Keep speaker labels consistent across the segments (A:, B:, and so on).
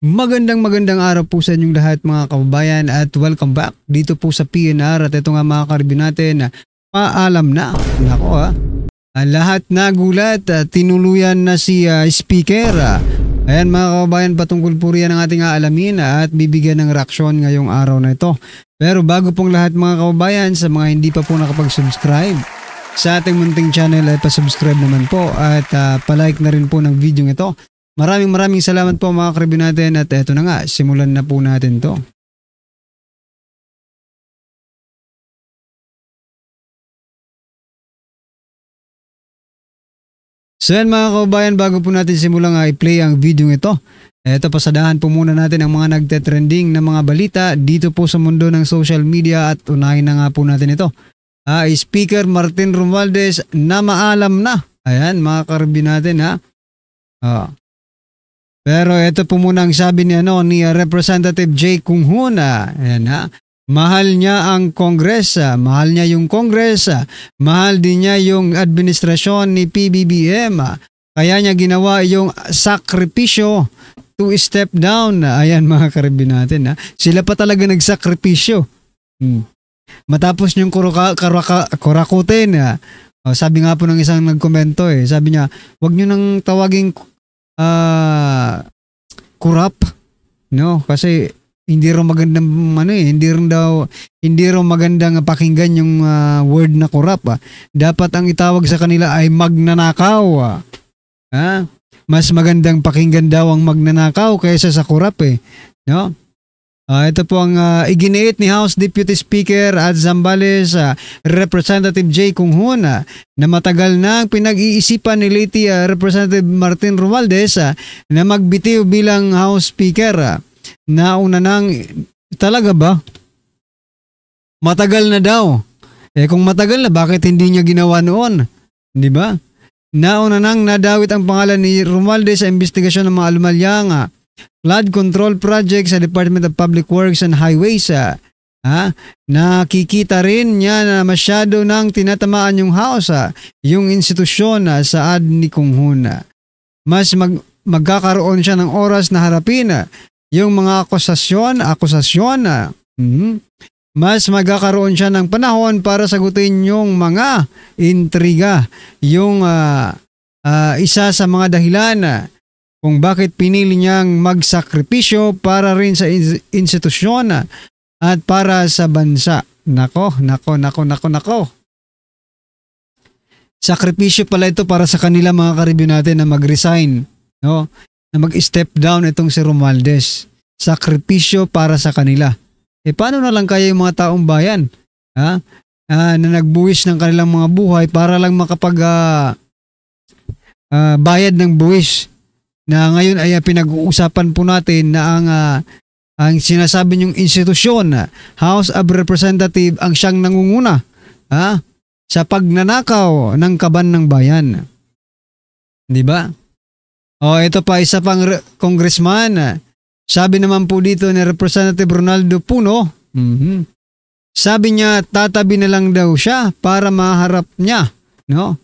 A: Magandang araw po sa inyong lahat mga kababayan at welcome back dito po sa PNR at ito nga mga ka-review natin na paalam na. Nako lahat nagulat, tinuluyan na si speaker. Ayan mga kababayan, patungkol po riyan ang ating aalamin at bibigyan ng reaksyon ngayong araw na ito. Pero bago pong lahat mga kababayan, sa mga hindi pa po nakapag-subscribe sa ating munting channel ay pa-subscribe naman po at palike na rin po ng video ito. Maraming salamat po mga ka-review natin at eto na nga, simulan na po natin to. So yan mga kababayan, bago po natin simulang i-play ang video ito, eto pasadahan po muna natin ang mga nagte-trending na mga balita dito po sa mundo ng social media at unahin na nga po natin ito. Speaker Martin Romualdez na maalam na. Ayan mga ka-review natin Pero ito po muna ang sabi ni Representative Jay Kung-hoon. Ayan mahal niya ang Congress, mahal niya yung Congress, mahal din niya yung administrasyon ni PBBM. Kaya niya ginawa yung sakripisyo to step down. Ayan mga ka-review natin. Sila pa talaga nagsakripisyo. Matapos niyong kurakutin. Sabi nga po ng isang nagkomento sabi niya, wag niyo nang tawaging kurap, no, kasi hindi raw magandang hindi raw magandang pakinggan yung word na kurap. Dapat ang itawag sa kanila ay magnanakaw. Mas magandang pakinggan daw ang magnanakaw kaysa sa kurap no. Ito po ang iginiit ni House Deputy Speaker at Zambales, Representative Jay Kung-hoon na matagal nang pinag-iisipan ni late Representative Martin Romualdez na magbitiw bilang House Speaker. Nauna nang talaga ba? Matagal na daw. Kung matagal na, bakit hindi niya ginawa noon? Di ba? Nauna nang nadawit ang pangalan ni Romualdez sa investigasyon ng mga alumalyang flood control project sa Department of Public Works and Highways. Nakikita rin niya na masyado nang tinatamaan yung house, yung institusyon sa ad ni Kung-hoon. Mas magkakaroon siya ng oras na harapin yung mga akusasyon. Mas magkakaroon siya ng panahon para sagutin yung mga intriga. Yung isa sa mga dahilan kung bakit pinili niyang magsakripisyo para rin sa institusyon at para sa bansa. Nako. Sakripisyo pala ito para sa kanila mga ka-review natin na mag-resign, no? Na mag-step down itong si Romualdez. Sakripisyo para sa kanila. Paano na lang kaya yung mga taong bayan na nagbuwis ng kanilang mga buhay para lang makapag bayad ng buwis? Na ngayon ay pinag-uusapan po natin na ang sinasabi niyong institusyon, House of Representatives, ang siyang nangunguna sa pagnanakaw ng kaban ng bayan. Di ba? Ito pa isa pang congressman. Sabi naman po dito ni Representative Ronaldo Puno, sabi niya tatabi na lang daw siya para maharap niya, no?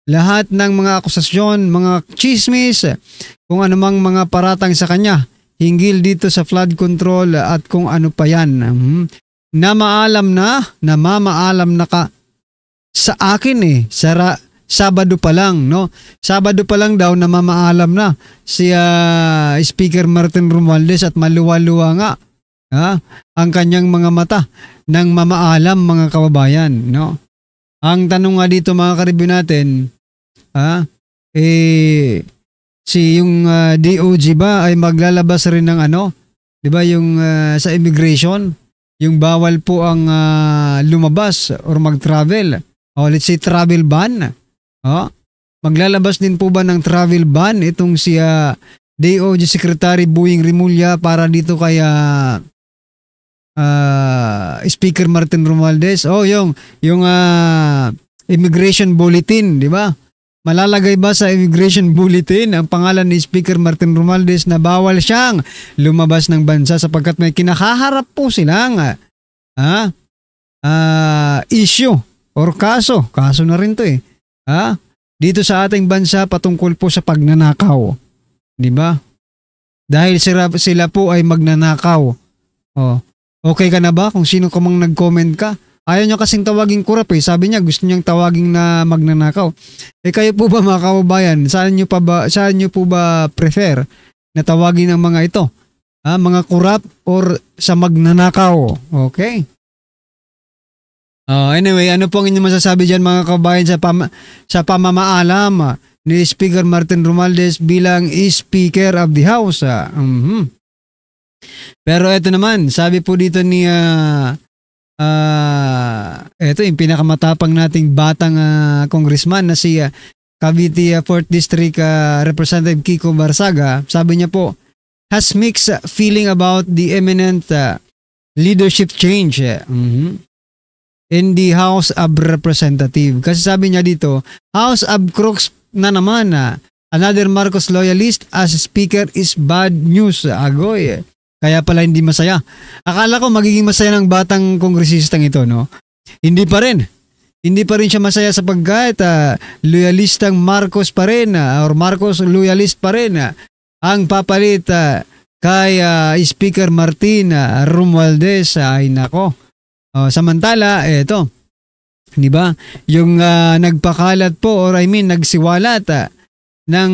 A: Lahat ng mga akusasyon, mga chismis, kung anumang mga paratang sa kanya, hinggil dito sa flood control at kung ano pa yan. Namaalam na ka sa akin Sabado pa lang, no? Sabado pa lang daw namamaalam na si Speaker Martin Romualdez at maluwa-luwa nga ang kanyang mga mata ng mamaalam mga kababayan, no? Ang tanong nga dito mga ka-review natin, yung DOJ ba ay maglalabas rin ng di ba yung sa immigration, yung bawal po ang lumabas or mag-travel. Let's say travel ban. Maglalabas din po ba ng travel ban itong si DOJ Secretary Boying Rimulya para dito kay Speaker Martin Romualdez? Yung immigration bulletin, di ba? Malalagay ba sa immigration bulletin ang pangalan ni Speaker Martin Romualdez na bawal siyang lumabas ng bansa sapagkat may kinakaharap po silang issue or kaso na rin to dito sa ating bansa patungkol po sa pagnanakaw, di ba? dahil sila po ay magnanakaw. Oh. Okay ka na ba kung sino ka mang nag-comment ka? Ayaw niya kasing tawaging kurap eh. Sabi niya gusto niyang tawaging na magnanakaw. Eh kayo po ba mga kababayan? Saan niyo po ba prefer na tawagin ang mga ito? Mga kurap or sa magnanakaw? Okay? Anyway, ano po ang inyong masasabi dyan mga kababayan sa pamamaalam ni Speaker Martin Romualdez bilang Speaker of the House? Pero ito naman, sabi po dito ni ito yung pinakamatapang nating batang congressman na si Cavite 4th District Representative Kiko Barsaga. Sabi niya po, has mixed feeling about the imminent leadership change in the House of Representative. Kasi sabi niya dito, House of Crooks na naman another Marcos loyalist as speaker is bad news. Agoy. Kaya pala hindi masaya. Akala ko magiging masaya ng batang kongresistang ito, no? Hindi pa rin. Hindi pa rin siya masaya sapagkat loyalistang Marcos pa rin or Marcos loyalist pa rin ang papalit kay Speaker Martin Romualdez. Ay nako. Samantala, eto, di ba? Yung nagpakalat po or nagsiwalat ng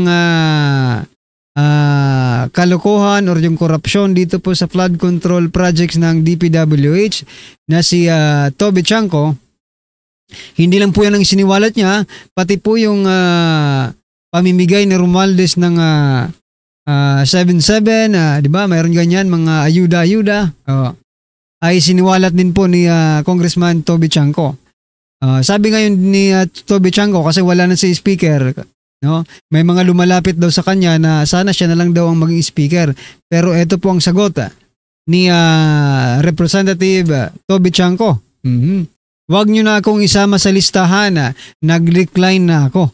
A: kalokohan or yung korupsyon dito po sa flood control projects ng DPWH na si Toby Chanco. Hindi lang po yan ang siniwalat niya, pati po yung pamimigay ni Romualdez ng 7-7, di ba? Mayroon ganyan, mga ayuda-ayuda. Ay siniwalat din po ni Congressman Toby Chanco. Sabi ngayon ni Toby Chanco kasi wala na si speaker, no? May mga lumalapit daw sa kanya na sana siya na lang daw ang maging speaker. Pero ito po ang sagot ni Representative Toby Chanco. Wag niyo na akong isama sa listahan. Nag-decline na ako.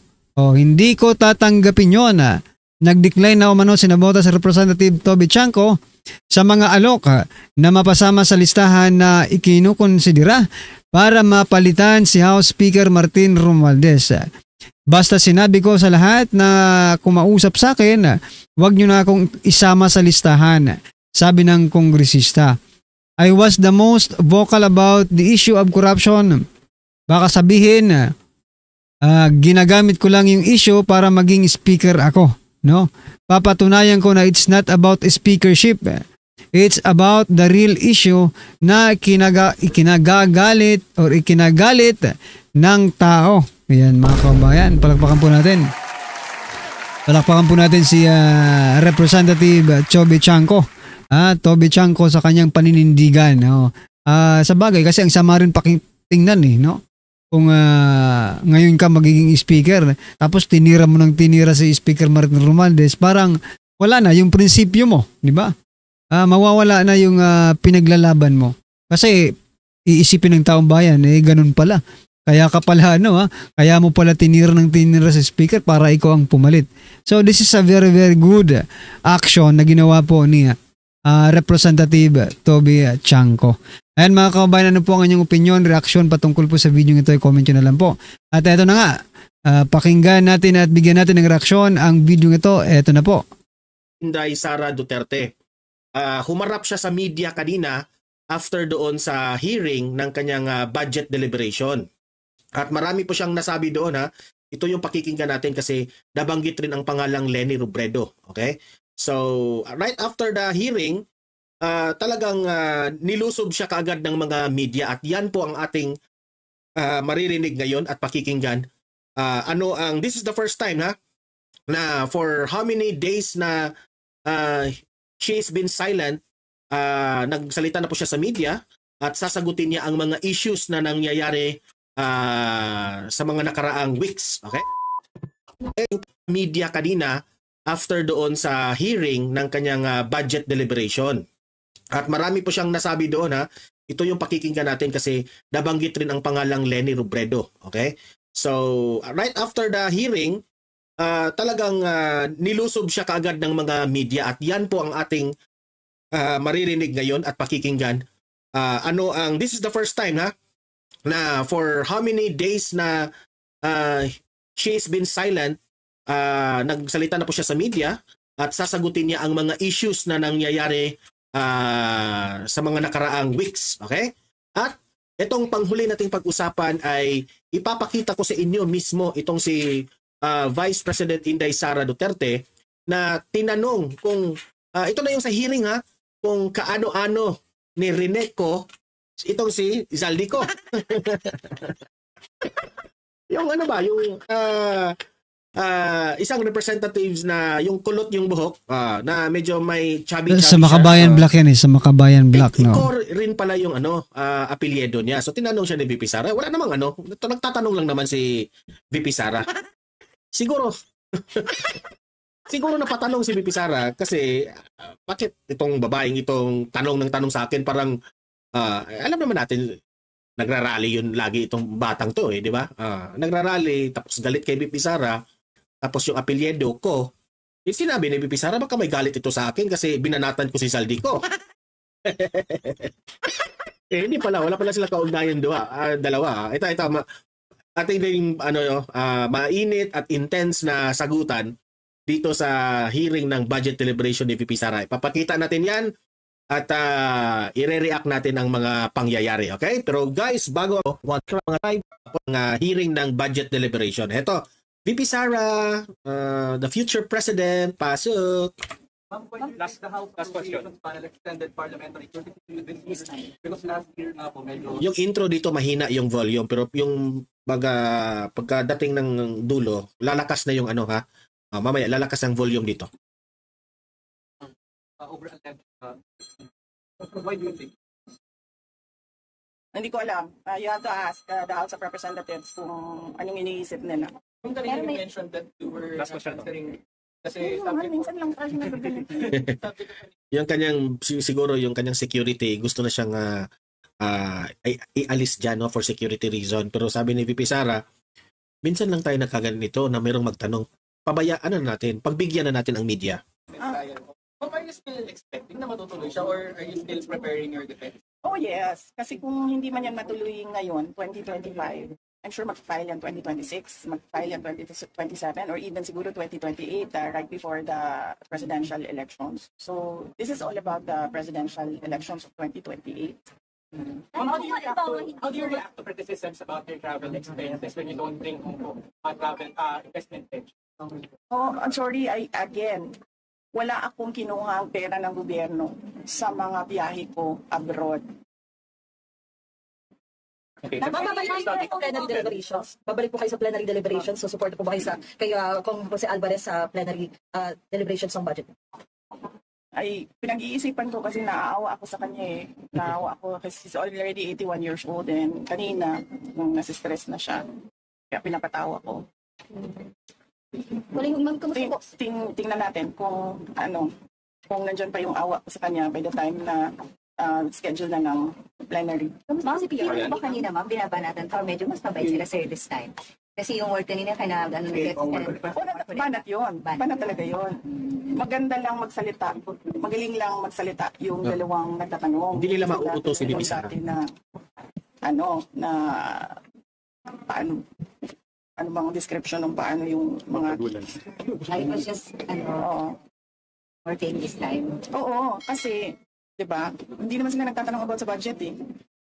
A: Hindi ko tatanggapin yon. Nag-decline na umano sinabota sa Representative Toby Chanco sa mga alok na mapasama sa listahan na ikinukonsidera para mapalitan si House Speaker Martin Romualdez. Basta sinabi ko sa lahat na kumausap sa akin, wag niyo na akong isama sa listahan, sabi ng kongresista. I was the most vocal about the issue of corruption. Baka sabihin, ginagamit ko lang yung issue para maging speaker ako. No? Papatunayan ko na it's not about speakership. It's about the real issue na ikinagalit ng tao. Ayan mga kabayan, palakpakan po natin. Palakpakan po natin si Representative Toby Chanco. Toby Chanco sa kanyang paninindigan. Sa bagay, kasi ang sama rin tingnan no? Kung ngayon ka magiging speaker, tapos tinira mo ng tinira si Speaker Martin Romualdez, parang wala na yung prinsipyo mo, di ba? Mawawala na yung pinaglalaban mo. Kasi iisipin ng taong bayan, ganun pala. Kaya ka pala, kaya mo pala tinira ng tinira sa speaker para ikaw ang pumalit. So this is a very, very good action na ginawa po ni Representative Toby Chanco. Ayan mga kababayan, ano po ang inyong opinion, reaksyon patungkol po sa video ito, i-comment nyo na lang po. At eto na nga, pakinggan natin at bigyan natin ng reaksyon ang video ito. Eto na po.
B: Inday Sara Duterte. Humarap siya sa media kanina after doon sa hearing ng kanyang budget deliberation. At marami po siyang nasabi doon Ito yung pakikinggan natin kasi nabanggit rin ang pangalang Leni Robredo. Okay? So, right after the hearing, talagang nilusob siya kaagad ng mga media at yan po ang ating maririnig ngayon at pakikinggan. This is the first time na for how many days na she's been silent, nagsalita na po siya sa media at sasagutin niya ang mga issues na nangyayari sa mga nakaraang weeks. Okay? Media kanina after doon sa hearing ng kanyang budget deliberation. At marami po siyang nasabi doon Ito yung pakikinggan natin kasi nabanggit rin ang pangalang Leni Robredo. Okay? So, right after the hearing, talagang nilusob siya kaagad ng mga media at yan po ang ating maririnig ngayon at pakikinggan. This is the first time na for how many days na she's been silent, nagsalita na po siya sa media at sasagutin niya ang mga issues na nangyayari sa mga nakaraang weeks. Okay? At itong panghuli nating pag-usapan ay ipapakita ko sa inyo mismo itong si Vice President Inday Sara Duterte na tinanong kung ito na yung sa hearing kung kaano-ano ni Rineco itong si Zaldico. Yung ano ba, yung isang representatives na yung kulot yung buhok na medyo may chubby
A: Sa Makabayan Black yan sa Makabayan Black, no?
B: Iko rin pala yung apelyido niya. So tinanong siya ni VP Sara. Wala namang nagtatanong lang naman si VP Sara. Siguro siguro napatanong si VP Sara kasi bakit itong babaeng itong tanong ng tanong sa akin parang alam naman natin nagrarally yun lagi itong batang to di ba? Nagrarally tapos galit kay VP Sara. Tapos yung apelyido ko, sinabi ni VP Sara, baka may galit ito sa akin kasi binanatan ko si Zaldico. Hindi pala, wala pala sila kaugnayan dalawa. Ito, ating yung mainit at intense na sagutan dito sa hearing ng budget deliberation ni VP Sara. Papakita natin yan at i-react natin ang mga pangyayari. Okay? Pero guys, bago mga time ng hearing ng budget deliberation. Ito, VP Sara, the future president, pasok.
C: Last question. Extended parliamentary this time. Because last year nga po medyo...
B: Yung intro dito mahina yung volume pero yung pagkadating ng dulo, lalakas na yung mamaya lalakas ang volume dito.
C: Overall, why do you think?
D: Hindi ko alam. You have to ask the House of Representatives kung anong iniisip nila.
C: Kung kanina you mentioned that you were considering kasi
D: minsan lang tayo nagagalit.
B: Yung kanyang siguro yung kanyang security gusto na siyang ialis diyan for security reason pero sabi ni VP Sara minsan lang tayo nagkaganito na mayroong magtanong pabayaan na natin pagbigyan na natin ang media.
C: Are you still expecting na matutuloy siya or are you still preparing your defense?
D: Oh yes, kasi kung hindi man yan matuloy ngayon 2025 I'm sure mag-file yan 2026, mag-file yan 2027, or even siguro 2028, right before the presidential elections. So, this is all about the presidential elections of 2028.
C: How do you react to criticisms about your travel expenses when you don't bring home travel investment pledge?
D: Oh, I'm sorry, again, wala akong kinuhang pera ng gobyerno sa mga biyahe ko abroad.
C: Okay.
E: Babalik po kayo sa plenary deliberations. Babalik po kayo sa plenary deliberations. So support po ba kayo kung Jose Alvarez sa plenary deliberations ng budget?
D: Ay, pinag-iisipan ko kasi naaawa ako sa kanya Naawa ako kasi he's already 81 years old and kanina, nung nasistress na siya, kaya pinapatawa ko. Tingnan natin kung nandyan pa yung awa ko sa kanya by the time na schedule na ng plenary.
E: Ma'am, si PR po kanina, ma'am, binabanatan pa medyo mas mabait sila sa'yo this time. Kasi yung word kanina,
D: banat yun. Banat talaga yun. Maganda lang magsalita. Magaling lang magsalita yung dalawang nagtatanong.
B: Hindi nila mauuto si VP Sara.
D: Ano bang description ng paano yung mga...
E: I was just, more taking this time.
D: Oo, kasi... Diba? Hindi naman sila nagtatanong about sa budget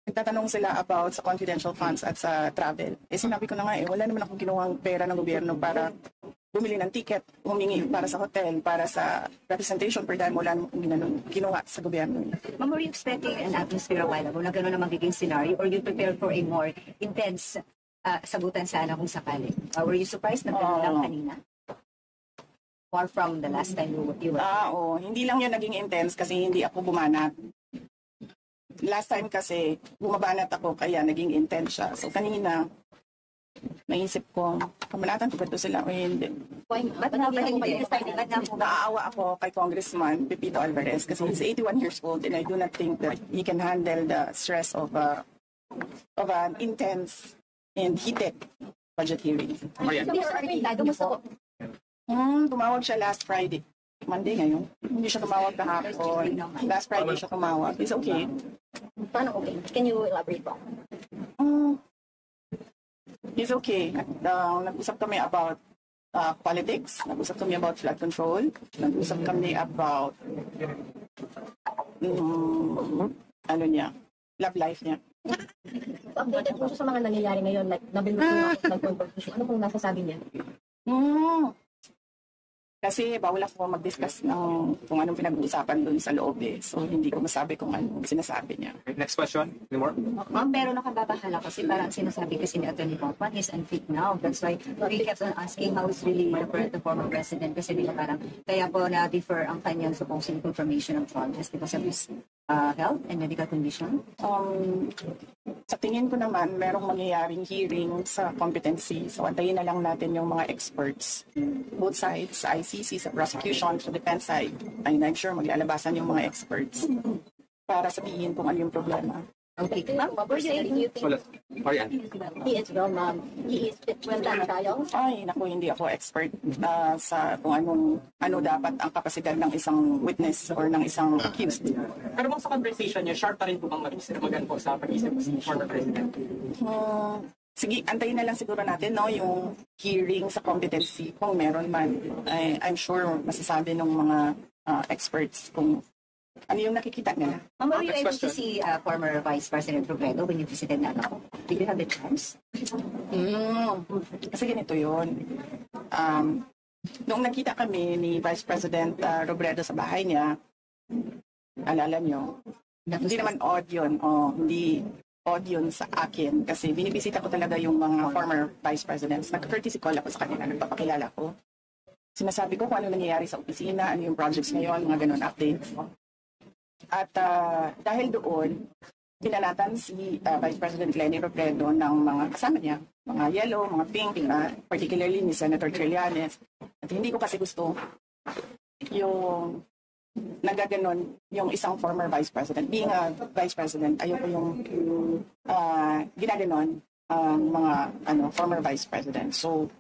D: Nagtatanong sila about sa confidential funds at sa travel. Sinabi ko na nga wala naman akong kinuhang pera ng gobyerno para bumili ng ticket, humingi para sa hotel, para sa representation per dime, wala naman kinuha sa gobyerno.
E: Ma'am, were you expecting an atmosphere a while ago na gano'n na magiging scenario or you prepared for a more intense sagutan sana kung sakali? Were you surprised na gano'n lang kanina? More from the last time you were?
D: Hindi lang yun naging intense kasi hindi ako bumanat. Last time kasi bumabanat ako kaya naging intense siya. So kanina, naisip ko, kamanatan ko ba ito sila o hindi? Naaawa ako kay Congressman Pepito Alvarez kasi he's 81 years old and I do not think that he can handle the stress of an intense and heated budget hearing. Tumawag siya last Friday. Monday ngayon. Hindi siya tumawag kahapon. Last Friday siya tumawag. It's okay.
E: Paano okay? Can you elaborate po?
D: It's okay. Nag-usap kami about politics, nag-usap kami about flood control, nag-usap kami about ano niya, love life niya.
F: Updated po siya sa mga nangyayari ngayon, like nabilog po ng conversation. Ano pong nasasabi niya?
D: Kasi bawal ako mag-discuss ng kung anong pinag-uusapan dun sa loob eh. So hindi ko masabi kung anong sinasabi niya.
C: Next question. Any more?
E: Ma'am, pero nakababahala kasi parang sinasabi kasi ni Atty. Bauman is unfit now. That's why we kept on asking how is really the former president kasi di ba parang kaya po na-defer ang kanyang supposed confirmation of charges because of his health and medical condition.
D: Sa tingin ko naman, merong mangyayaring hearing sa competency. So antayin na lang natin yung mga experts. Both sides, sa ICC, sa prosecution, sa defense side. I'm sure maglalabasan yung mga experts para sabihin kung ano yung problema.
E: Okay.
F: Ma'am, personally, do you think
C: Wala. Marian.
F: he is well, ma'am? He is fit well na tayo?
D: Ay, naku, hindi ako expert sa kung ano dapat ang kapasidad ng isang witness or ng isang accused.
C: Pero bang sa conversation niyo, sharp pa rin po bang mag-isip po sa pag-isip si former president?
D: Sige, antayin na lang siguro natin no, yung hearing sa competency kung meron man. I'm sure masasabi ng mga experts kung ano yung nakikita nila.
E: Ma'am, were you
C: Next
E: able to
C: question.
E: see former Vice President Robredo when you visited Nano? Did you have the chance?
D: Kasi ganito yun. Noong nakita kami ni Vice President Robredo sa bahay niya, alala nyo, hindi naman odd yun. Hindi odd yun sa akin kasi binibisita ko talaga yung mga former Vice Presidents. Nag-courtesy call ako sa kanila, nagpapakilala ko. Sinasabi ko kung ano nangyayari sa opisina, ano yung projects ngayon, mga ganun updates. At dahil doon, pinalatan si Vice President Leni Robredo ng mga kasama niya, mga yellow, mga pink, particularly ni Senator Trillanes. At hindi ko kasi gusto yung nagaganon yung isang former Vice President. Being a Vice President, ayoko yung ginaganon mga former Vice President. So,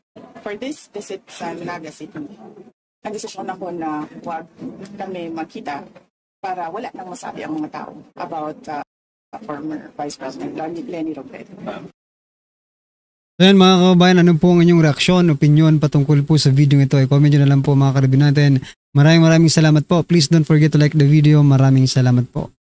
D: for this visit sa Naga City, nag-desisyon ako na huwag kami magkita para wala nang masabi ang mga tao about former Vice President Leni Robredo.
A: Ayan mga kababayan, ano po ang inyong reaksyon, opinion patungkol po sa video ito? I-comment nyo na lang po mga karabin natin. Maraming salamat po. Please don't forget to like the video. Maraming salamat po.